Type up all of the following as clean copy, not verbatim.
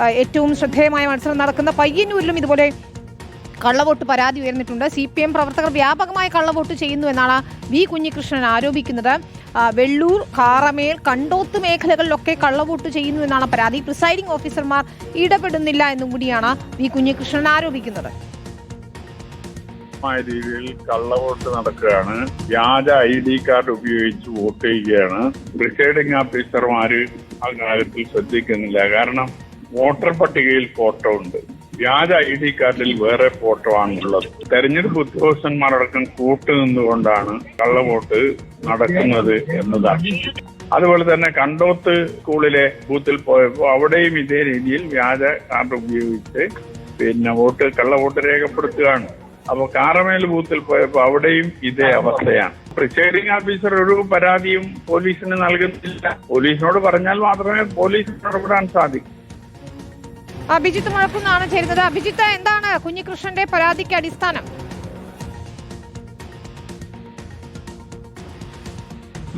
ഏറ്റവും ശ്രദ്ധേയമായ മത്സരം നടക്കുന്ന പയ്യന്നൂരിലും ഇതുപോലെ കള്ളവോട്ട് പരാതി ഉയർന്നിട്ടുണ്ട്. CPM പ്രവർത്തകർ വ്യാപകമായി കള്ളവോട്ട് ചെയ്യുന്നു എന്നാണ് വി കുഞ്ഞികൃഷ്ണൻ ആരോപിക്കുന്നത്. വെള്ളൂർ, കാറമേൽ, കണ്ടോത്ത് മേഖലകളിലൊക്കെ കള്ളവോട്ട് ചെയ്യുന്നു എന്നാണ് പരാതി. പ്രിസൈഡിംഗ് ഓഫീസർമാർ ഇടപെടുന്നില്ല എന്നും കൂടിയാണ് വി കുഞ്ഞികൃഷ്ണൻ ആരോപിക്കുന്നത്. രീതിയിൽ കള്ളവോട്ട് നടക്കുകയാണ്. വ്യാജ ID കാർഡ് ഉപയോഗിച്ച് വോട്ട് ചെയ്യുകയാണ്. പ്രിസൈഡിംഗ് ഓഫീസർമാര് ആ കാര്യത്തിൽ ശ്രദ്ധിക്കുന്നില്ല. കാരണം വോട്ടർ പട്ടികയിൽ ഫോട്ടോ ഉണ്ട്, വ്യാജ ID കാർഡിൽ വേറെ ഫോട്ടോ ആണുള്ളത്. തെരഞ്ഞെടുപ്പ് ഉദ്യോഗസ്ഥന്മാരടക്കം കൂട്ടുനിന്നുകൊണ്ടാണ് കള്ളവോട്ട് നടക്കുന്നത് എന്നതാണ്. അതുപോലെ തന്നെ കണ്ടോത്ത് സ്കൂളിലെ ബൂത്തിൽ പോയപ്പോൾ അവിടെയും ഇതേ രീതിയിൽ വ്യാജ കാർഡ് ഉപയോഗിച്ച് കള്ളവോട്ട് രേഖപ്പെടുത്തുകയാണ്. അപ്പോൾ കാറമേൽ ബൂത്തിൽ പോയപ്പോൾ അവിടെയും ഇതേ അവസ്ഥയാണ്. പ്രിസൈഡിംഗ് ഓഫീസർ ഒരു പരാതിയും പോലീസിന് നൽകുന്നില്ല. പോലീസിനോട് പറഞ്ഞാൽ മാത്രമേ പോലീസിന് ഇടപെടാൻ സാധിക്കൂ. അഭിജിത്ത് മുഴക്കുന്നാണ് ചേരുന്നത്. അഭിജിത്ത്, എന്താണ് കുഞ്ഞികൃഷ്ണന്റെ പരാതിക്ക് അടിസ്ഥാനം?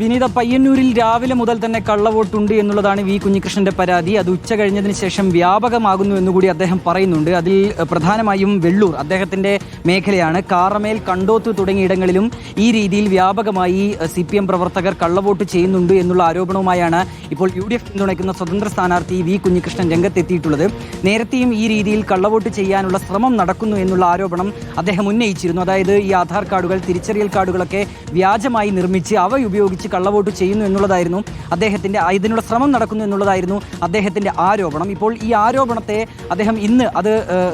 വിനീത, പയ്യന്നൂരിൽ രാവിലെ മുതൽ തന്നെ കള്ളവോട്ടുണ്ട് എന്നുള്ളതാണ് വി കുഞ്ഞികൃഷ്ണന്റെ പരാതി. അത് ഉച്ച കഴിഞ്ഞതിന് ശേഷം വ്യാപകമാകുന്നു എന്നുകൂടി അദ്ദേഹം പറയുന്നുണ്ട്. അതിൽ പ്രധാനമായും വെള്ളൂർ അദ്ദേഹത്തിന്റെ മേഖലയാണ്. കാറമേൽ, കണ്ടോത്ത് തുടങ്ങിയിടങ്ങളിലും ഈ രീതിയിൽ വ്യാപകമായി CPM പ്രവർത്തകർ കള്ളവോട്ട് ചെയ്യുന്നുണ്ട് എന്നുള്ള ആരോപണവുമായാണ് ഇപ്പോൾ UDF പിന്തുണയ്ക്കുന്ന സ്വതന്ത്ര സ്ഥാനാർത്ഥി വി കുഞ്ഞികൃഷ്ണൻ രംഗത്തെത്തിയിട്ടുള്ളത്. നേരത്തെയും ഈ രീതിയിൽ കള്ളവോട്ട് ചെയ്യാനുള്ള ശ്രമം നടക്കുന്നു എന്നുള്ള ആരോപണം അദ്ദേഹം ഉന്നയിച്ചിരുന്നു. അതായത് ഈ ആധാർ കാർഡുകൾ, തിരിച്ചറിയൽ കാർഡുകളൊക്കെ വ്യാജമായി നിർമ്മിച്ച് അവ ഉപയോഗിച്ച് കള്ളവോട്ട് ചെയ്യുന്നു എന്നുള്ളതായിരുന്നു ഇതിനുള്ള ശ്രമം നടക്കുന്നു എന്നുള്ളതായിരുന്നു അദ്ദേഹത്തിന്റെ ആരോപണം. ഇപ്പോൾ ഈ ആരോപണത്തെ അദ്ദേഹം ഇന്ന്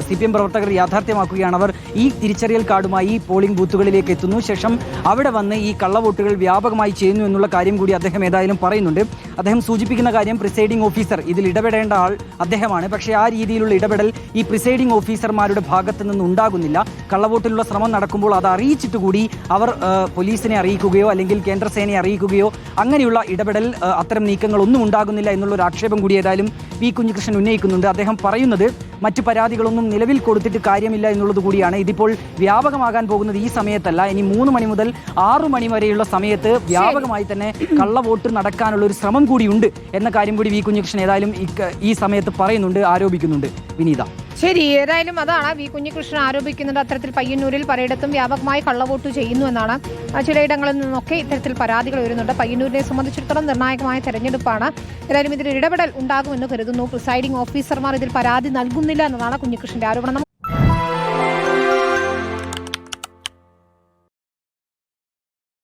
CPM പ്രവർത്തകർ യാഥാർത്ഥ്യമാക്കുകയാണ്. അവർ ഈ തിരിച്ചറിയൽ കാർഡുമായി പോളിംഗ് ബൂത്തുകളിലേക്ക് എത്തുന്നു. ശേഷം അവിടെ വന്ന് ഈ കള്ളവോട്ടുകൾ വ്യാപകമായി ചെയ്യുന്നു എന്നുള്ള കാര്യം കൂടി അദ്ദേഹം ഏതായാലും പറയുന്നുണ്ട്. അദ്ദേഹം സൂചിപ്പിക്കുന്ന കാര്യം പ്രിസൈഡിംഗ് ഓഫീസർ ഇതിൽ ഇടപെടേണ്ട ആൾ അദ്ദേഹമാണ്. പക്ഷേ ആ രീതിയിലുള്ള ഇടപെടൽ ഈ പ്രിസൈഡിംഗ് ഓഫീസർമാരുടെ ഭാഗത്തു നിന്ന് ഉണ്ടാകുന്നില്ല. കള്ളവോട്ടിലുള്ള ശ്രമം നടക്കുമ്പോൾ അത് അറിയിച്ചിട്ട് കൂടി അവർ പോലീസിനെ അറിയിക്കുകയോ അല്ലെങ്കിൽ കേന്ദ്രസേനയെ അറിയിക്കുകയോ അങ്ങനെയുള്ള ഇടപെടൽ അത്തരം നീക്കങ്ങളൊന്നും ഉണ്ടാകുന്നില്ല എന്നുള്ളൊരു ആക്ഷേപം കൂടി ഏതായാലും വി കുഞ്ഞികൃഷ്ണൻ ഉന്നയിക്കുന്നുണ്ട്. അദ്ദേഹം പറയുന്നത് മറ്റു പരാതികളൊന്നും നിലവിൽ കൊടുത്തിട്ട് കാര്യമില്ല എന്നുള്ളത് കൂടിയാണ്. ഇതിപ്പോൾ വ്യാപകമാകാൻ പോകുന്നത് ഈ സമയത്തല്ല, ഇനി 3 മണി മുതൽ 6 മണി വരെയുള്ള സമയത്ത് വ്യാപകമായി തന്നെ കള്ളവോട്ട് നടക്കാനുള്ള ഒരു ശ്രമം കൂടിയുണ്ട് എന്ന കാര്യം കൂടി വി കുഞ്ഞികൃഷ്ണൻ ഏതായാലും ഈ സമയത്ത് പറയുന്നുണ്ട്, ആരോപിക്കുന്നുണ്ട്. വിനീത, ശരി, ഏതായാലും അതാണ് വി കുഞ്ഞികൃഷ്ണൻ ആരോപിക്കുന്നത്. അത്തരത്തിൽ പയ്യന്നൂരിൽ പലയിടത്തും വ്യാപകമായി കള്ളവോട്ട് ചെയ്യുന്നു എന്നാണ്. ചിലയിടങ്ങളിൽ നിന്നൊക്കെ ഇത്തരത്തിൽ പരാതികൾ വരുന്നുണ്ട്. പയ്യന്നൂരിനെ സംബന്ധിച്ചിടത്തോളം നിർണായകമായ തെരഞ്ഞെടുപ്പാണ്. ഏതായാലും ഇതിൽ ഇടപെടൽ ഉണ്ടാകുമെന്ന് കരുതുന്നു. പ്രിസൈഡിംഗ് ഓഫീസർമാർ ഇതിൽ പരാതി നൽകുന്നില്ല എന്നതാണ് കുഞ്ഞികൃഷ്ണന്റെ ആരോപണം.